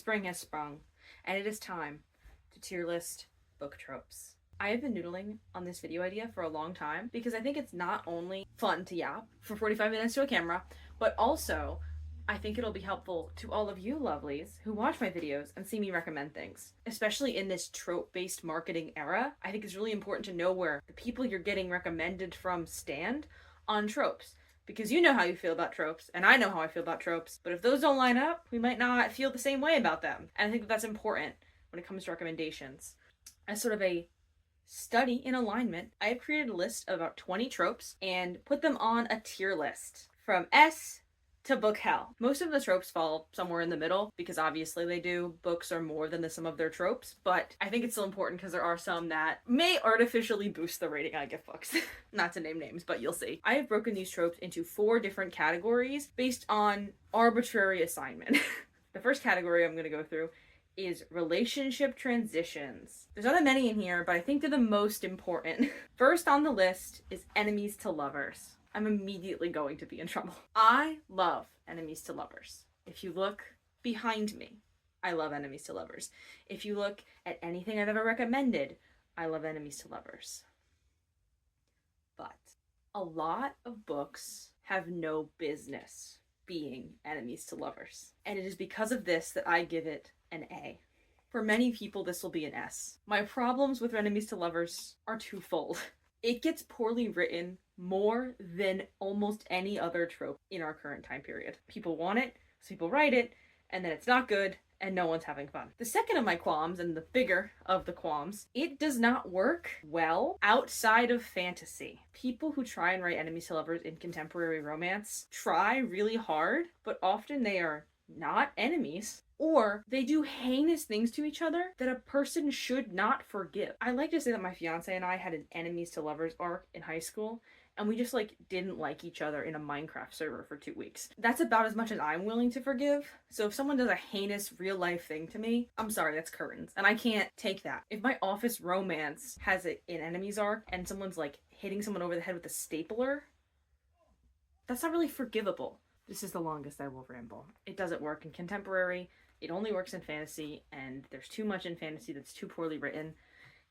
Spring has sprung, and it is time to tier list book tropes. I have been noodling on this video idea for a long time because I think it's not only fun to yap for 45 minutes to a camera, but also I think it'll be helpful to all of you lovelies who watch my videos and see me recommend things. Especially in this trope-based marketing era, I think it's really important to know where the people you're getting recommended from stand on tropes. Because you know how you feel about tropes, and I know how I feel about tropes, but if those don't line up, we might not feel the same way about them. And I think that's important when it comes to recommendations. As sort of a study in alignment, I have created a list of about 20 tropes and put them on a tier list from S to book hell. Most of the tropes fall somewhere in the middle because obviously they do. Books are more than the sum of their tropes, but I think it's still important because there are some that may artificially boost the rating I give books. Not to name names, but you'll see. I have broken these tropes into 4 different categories based on arbitrary assignment. The first category I'm going to go through is relationship transitions. There's not that many in here, but I think they're the most important. First on the list is enemies to lovers. I'm immediately going to be in trouble. I love enemies to lovers. If you look behind me, I love enemies to lovers. If you look at anything I've ever recommended, I love enemies to lovers. But a lot of books have no business being enemies to lovers. And it is because of this that I give it an A. For many people, this will be an S. My problems with enemies to lovers are twofold. It gets poorly written more than almost any other trope in our current time period. People want it, so people write it, and then it's not good, and no one's having fun. The second of my qualms, and the bigger of the qualms, it does not work well outside of fantasy. People who try and write enemies to lovers in contemporary romance try really hard, but often they are not enemies, or they do heinous things to each other that a person should not forgive. I like to say that my fiance and I had an enemies to lovers arc in high school, and we just didn't like each other in a Minecraft server for 2 weeks. That's about as much as I'm willing to forgive. So if someone does a heinous real life thing to me, I'm sorry, that's curtains. And I can't take that. If my office romance has an enemies arc and someone's hitting someone over the head with a stapler, that's not really forgivable. This is the longest I will ramble. It doesn't work in contemporary. It only works in fantasy, and there's too much in fantasy that's too poorly written.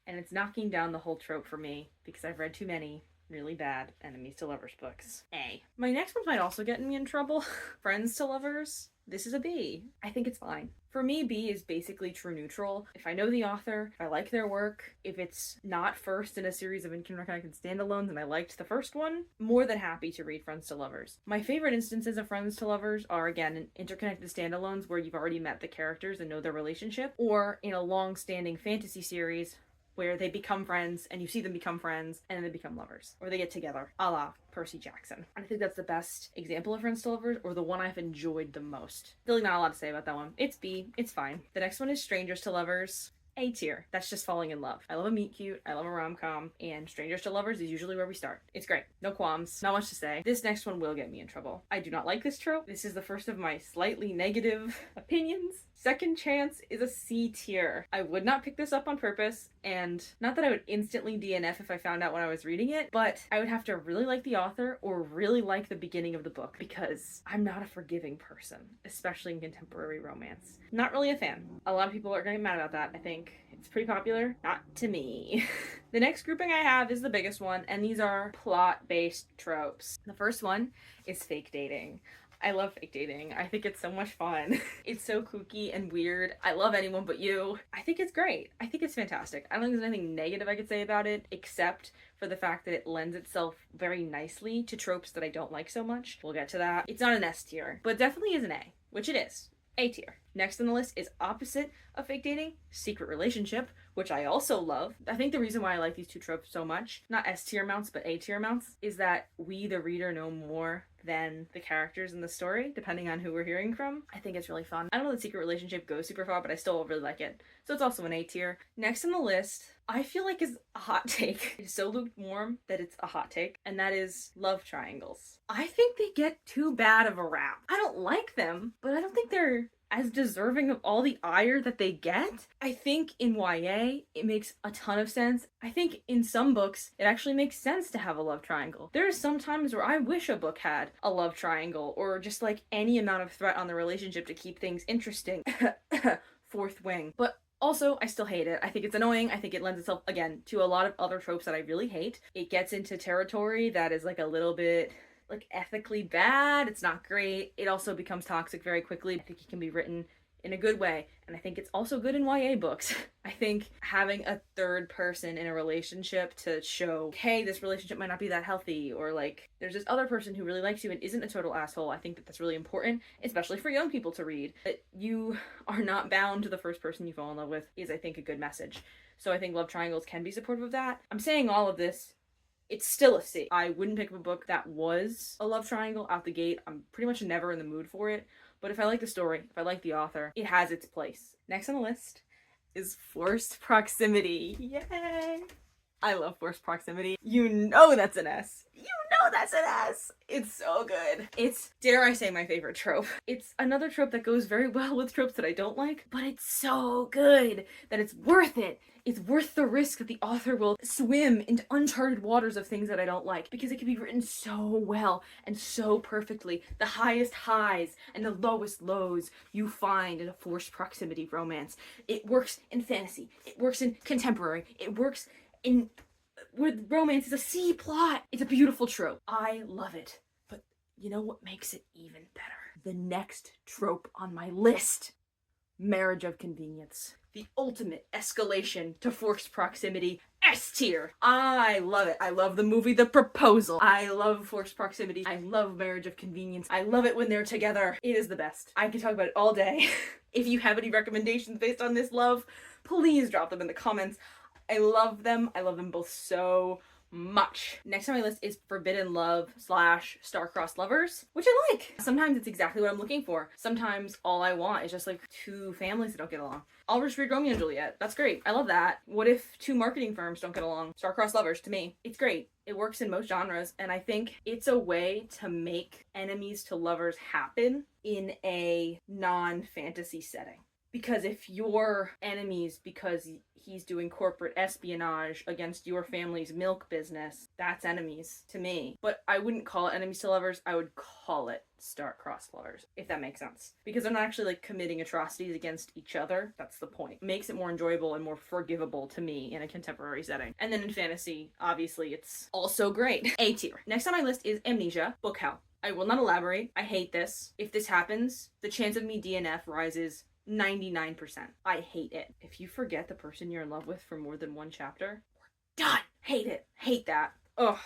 And it's knocking down the whole trope for me because I've read too many really bad enemies to lovers books. A. My next one might also get me in trouble. Friends to lovers. This is a B. I think it's fine. For me, B is basically true neutral. If I know the author, if I like their work, if it's not first in a series of interconnected standalones and I liked the first one, more than happy to read Friends to Lovers. My favorite instances of Friends to Lovers are, again, in interconnected standalones where you've already met the characters and know their relationship, or in a long-standing fantasy series where they become friends and you see them become friends and then they become lovers, or they get together, a la Percy Jackson. I think that's the best example of Friends to Lovers, or the one I've enjoyed the most. Really not a lot to say about that one. It's B. It's fine. The next one is Strangers to Lovers. A tier. That's just falling in love. I love a meet cute, I love a rom-com, and Strangers to Lovers is usually where we start. It's great. No qualms. Not much to say. This next one will get me in trouble. I do not like this trope. This is the first of my slightly negative opinions. Second Chance is a C tier. I would not pick this up on purpose, and not that I would instantly DNF if I found out when I was reading it, but I would have to really like the author or really like the beginning of the book because I'm not a forgiving person, especially in contemporary romance. Not really a fan. A lot of people are gonna get mad about that, I think. It's pretty popular. Not to me. The next grouping I have is the biggest one, and these are plot-based tropes. The first one is fake dating. I love fake dating. I think it's so much fun. It's so kooky and weird. I love Anyone But You. I think it's great. I think it's fantastic. I don't think there's anything negative I could say about it, except for the fact that it lends itself very nicely to tropes that I don't like so much. We'll get to that. It's not an S tier, but definitely is an A, which it is. A tier. Next on the list is opposite of fake dating, secret relationship, which I also love. I think the reason why I like these two tropes so much, not S tier amounts, but A tier amounts, is that we, the reader, know more than the characters in the story, depending on who we're hearing from. I think it's really fun. I don't know that secret relationship goes super far, but I still really like it. So it's also an A tier. Next on the list, I feel like is a hot take. It's so lukewarm that it's a hot take, and that is love triangles. I think they get too bad of a rap. I don't like them, but I don't think they're as deserving of all the ire that they get. I think in YA, it makes a ton of sense. I think in some books, it actually makes sense to have a love triangle. There are some times where I wish a book had a love triangle, or just like any amount of threat on the relationship to keep things interesting. Fourth wing. But also, I still hate it. I think it's annoying. I think it lends itself, again, to a lot of other tropes that I really hate. It gets into territory that is like a little bit like ethically bad. It's not great. It also becomes toxic very quickly. I think it can be written in a good way, and I think it's also good in YA books. I think having a third person in a relationship to show, hey, this relationship might not be that healthy, or like there's this other person who really likes you and isn't a total asshole. I think that that's really important, especially for young people to read. That you are not bound to the first person you fall in love with is, I think, a good message. So I think love triangles can be supportive of that. I'm saying all of this, it's still a C. I wouldn't pick up a book that was a love triangle out the gate. I'm pretty much never in the mood for it. But if I like the story, if I like the author, it has its place. Next on the list is forced proximity. Yay! I love forced proximity. You know that's an S. You know that's an S. It's so good. It's, dare I say, my favorite trope. It's another trope that goes very well with tropes that I don't like, but it's so good that it's worth it. It's worth the risk that the author will swim into uncharted waters of things that I don't like, because it can be written so well and so perfectly. The highest highs and the lowest lows you find in a forced proximity romance. It works in fantasy. It works in contemporary. It works in with romance. Is a C plot. It's a beautiful trope. I love it. But you know what makes it even better? The next trope on my list. Marriage of convenience. The ultimate escalation to forced proximity. S tier. I love it. I love the movie The Proposal. I love forced proximity. I love marriage of convenience. I love it when they're together. It is the best. I can talk about it all day. If you have any recommendations based on this love, please drop them in the comments. I love them. I love them both so much. Next on my list is Forbidden Love / Star-Crossed Lovers, which I like. Sometimes it's exactly what I'm looking for. Sometimes all I want is just like two families that don't get along. I'll just read Romeo and Juliet. That's great. I love that. What if two marketing firms don't get along? Star-Crossed Lovers, to me, it's great. It works in most genres, and I think it's a way to make enemies to lovers happen in a non-fantasy setting. Because if you're enemies because he's doing corporate espionage against your family's milk business, that's enemies to me. But I wouldn't call it enemies to lovers. I would call it star-crossed lovers, if that makes sense. Because they're not actually like committing atrocities against each other. That's the point. It makes it more enjoyable and more forgivable to me in a contemporary setting. And then in fantasy, obviously, it's also great. A tier. Next on my list is Amnesia, book hell. I will not elaborate. I hate this. If this happens, the chance of me DNF rises 99%. I hate it. If you forget the person you're in love with for more than one chapter, we're done. Hate it. Hate that. Ugh.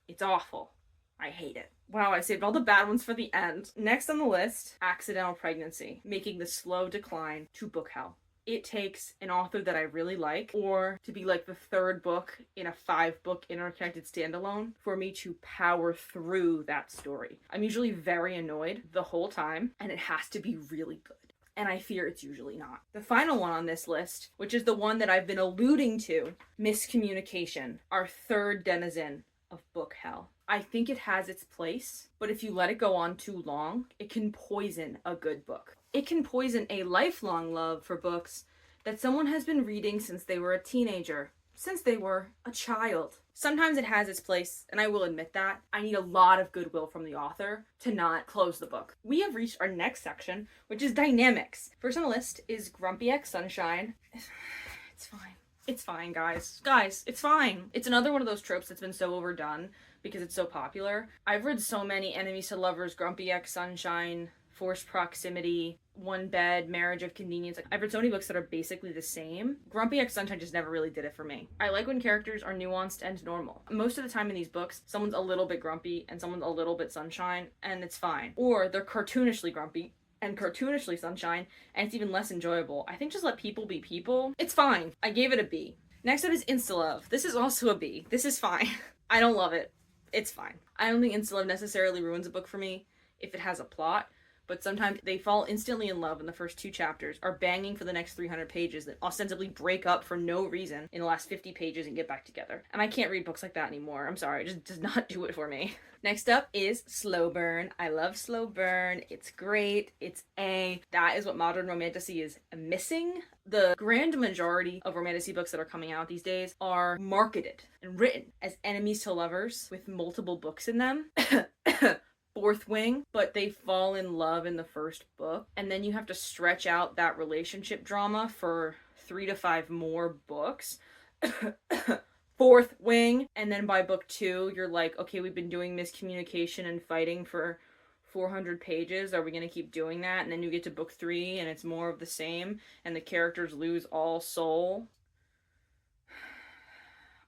It's awful. I hate it. Wow, I saved all the bad ones for the end. Next on the list, accidental pregnancy, making the slow decline to book hell. It takes an author that I really like, or to be like the third book in a 5-book interconnected standalone, for me to power through that story. I'm usually very annoyed the whole time, and it has to be really good. And I fear it's usually not. The final one on this list, which is the one that I've been alluding to, miscommunication, our third denizen of book hell. I think it has its place, but if you let it go on too long, it can poison a good book. It can poison a lifelong love for books that someone has been reading since they were a teenager, since they were a child. Sometimes it has its place, and I will admit that. I need a lot of goodwill from the author to not close the book. We have reached our next section, which is dynamics. First on the list is Grumpy X Sunshine. It's fine. It's fine, guys. Guys, it's fine. It's another one of those tropes that's been so overdone because it's so popular. I've read so many enemies to lovers, Grumpy X Sunshine, forced proximity, one bed, marriage of convenience. I've read so many books that are basically the same. Grumpy X Sunshine just never really did it for me. I like when characters are nuanced and normal. Most of the time in these books, someone's a little bit grumpy and someone's a little bit sunshine, and it's fine. Or they're cartoonishly grumpy and cartoonishly sunshine, and it's even less enjoyable. I think just let people be people. It's fine. I gave it a B. Next up is insta-love. This is also a B. This is fine. I don't love it. It's fine. I don't think insta-love necessarily ruins a book for me if it has a plot, but sometimes they fall instantly in love in the first 2 chapters, are banging for the next 300 pages, that ostensibly break up for no reason in the last 50 pages and get back together. And I can't read books like that anymore. I'm sorry, it just does not do it for me. Next up is slow burn. I love slow burn. It's great. It's A. That is what modern romantasy is missing. The grand majority of romantasy books that are coming out these days are marketed and written as enemies to lovers with multiple books in them. Fourth wing, but they fall in love in the first book, and then you have to stretch out that relationship drama for 3 to 5 more books. Fourth wing, and then by book 2 you're like, okay, we've been doing miscommunication and fighting for 400 pages, are we gonna keep doing that? And then you get to book 3 and it's more of the same and the characters lose all soul.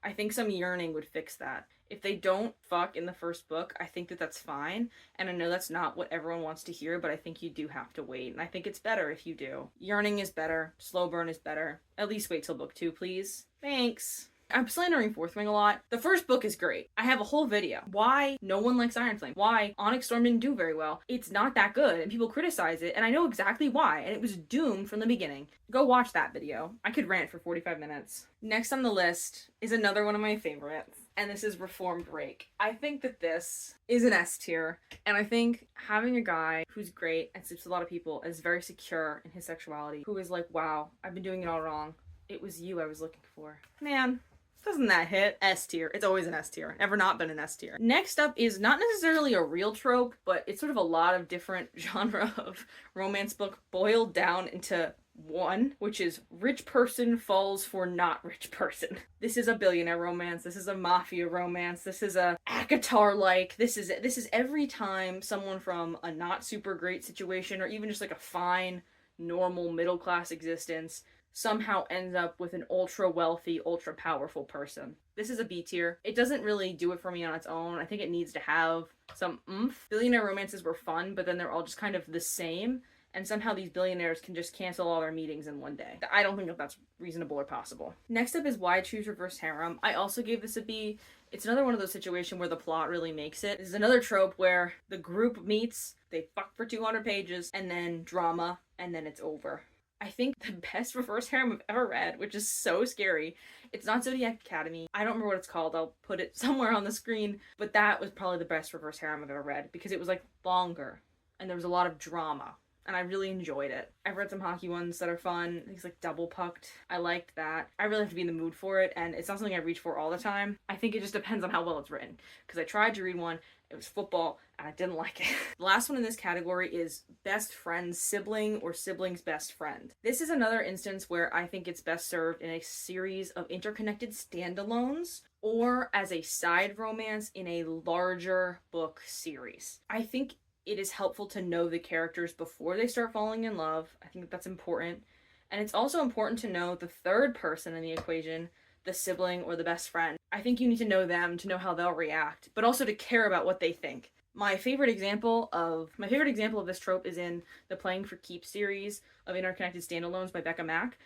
I think some yearning would fix that. If they don't fuck in the first book, I think that that's fine. And I know that's not what everyone wants to hear, but I think you do have to wait. And I think it's better if you do. Yearning is better. Slow burn is better. At least wait till book 2, please. Thanks. I'm slandering Fourth Wing a lot. The first book is great. I have a whole video. Why no one likes Iron Flame. Why Onyx Storm didn't do very well. It's not that good, and people criticize it, and I know exactly why, and it was doomed from the beginning. Go watch that video. I could rant for 45 minutes. Next on the list is another one of my favorites, and this is Reformed Rake. I think that this is an S tier, and I think having a guy who's great and sleeps with a lot of people, is very secure in his sexuality, who is like, wow, I've been doing it all wrong. It was you I was looking for. Man, doesn't that hit? S tier. It's always an S tier. Never not been an S tier. Next up is not necessarily a real trope, but it's sort of a lot of different genre of romance book boiled down into one, which is rich person falls for not rich person. This is a billionaire romance. This is a mafia romance. This is a ACOTAR-like. This is every time someone from a not super great situation, or even just like a fine, normal middle class existence, somehow ends up with an ultra wealthy, ultra powerful person. This is a B tier. It doesn't really do it for me on its own. I think it needs to have some oomph. Billionaire romances were fun, but then they're all just kind of the same, and somehow these billionaires can just cancel all their meetings in one day. I don't think that that's reasonable or possible. Next up is Why Choose Reverse Harem. I also gave this a B. It's another one of those situations where the plot really makes it. This is another trope where the group meets, they fuck for 200 pages, and then drama, and then it's over. I think the best reverse harem I've ever read, which is so scary. It's not Zodiac Academy. I don't remember what it's called. I'll put it somewhere on the screen. But that was probably the best reverse harem I've ever read, because it was like longer and there was a lot of drama, and I really enjoyed it. I've read some hockey ones that are fun. I think it's like Double Pucked. I liked that. I really have to be in the mood for it, and it's not something I reach for all the time. I think it just depends on how well it's written, because I tried to read one, it was football, and I didn't like it. The last one in this category is Best Friend's Sibling or Sibling's Best Friend. This is another instance where I think it's best served in a series of interconnected standalones, or as a side romance in a larger book series. I think it is helpful to know the characters before they start falling in love. I think that's important. And it's also important to know the third person in the equation, the sibling or the best friend. I think you need to know them to know how they'll react, but also to care about what they think. My favorite example of this trope is in the Playing for Keeps series of interconnected standalones by Becca Mack.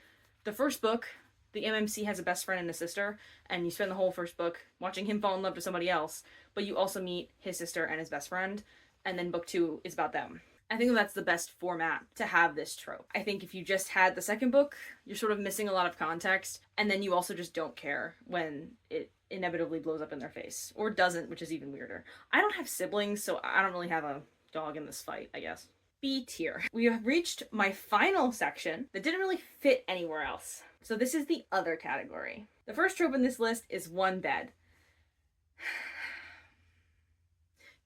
The first book, the MMC has a best friend and a sister, and you spend the whole first book watching him fall in love with somebody else, but you also meet his sister and his best friend, and then book 2 is about them. I think that's the best format to have this trope. I think if you just had the second book, you're sort of missing a lot of context, and then you also just don't care when it inevitably blows up in their face. Or doesn't, which is even weirder. I don't have siblings, so I don't really have a dog in this fight, I guess. B tier. We have reached my final section that didn't really fit anywhere else. So this is the other category. The first trope in this list is one bed.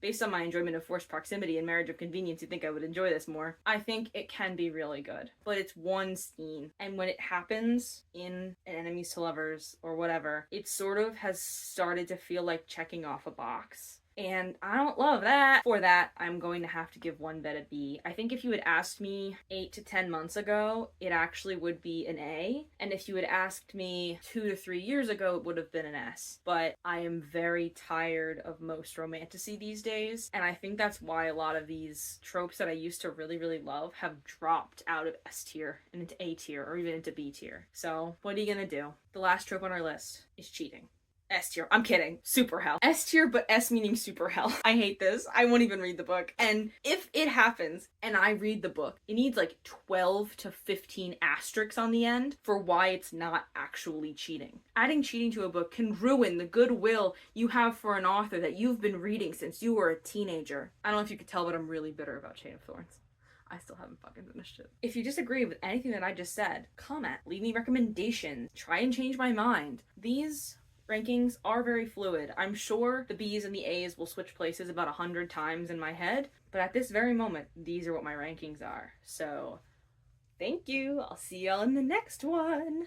Based on my enjoyment of forced proximity and marriage of convenience, you'd think I would enjoy this more. I think it can be really good, but it's one scene. And when it happens in an enemies to lovers or whatever, it sort of has started to feel like checking off a box. And I don't love that. For that, I'm going to have to give One Bed a B. I think if you had asked me 8 to 10 months ago, it actually would be an A. And if you had asked me 2 to 3 years ago, it would have been an S. But I am very tired of most romantasy these days. And I think that's why a lot of these tropes that I used to really, really love have dropped out of S tier and into A tier or even into B tier. So what are you gonna do? The last trope on our list is cheating. S tier. I'm kidding. Super hell. S tier, but S meaning super hell. I hate this. I won't even read the book. And if it happens and I read the book, it needs like 12 to 15 asterisks on the end for why it's not actually cheating. Adding cheating to a book can ruin the goodwill you have for an author that you've been reading since you were a teenager. I don't know if you could tell, but I'm really bitter about Chain of Thorns. I still haven't fucking finished it. If you disagree with anything that I just said, comment, leave me recommendations, try and change my mind. These rankings are very fluid. I'm sure the B's and the A's will switch places about 100 times in my head, but at this very moment, these are what my rankings are. So, thank you. I'll see y'all in the next one.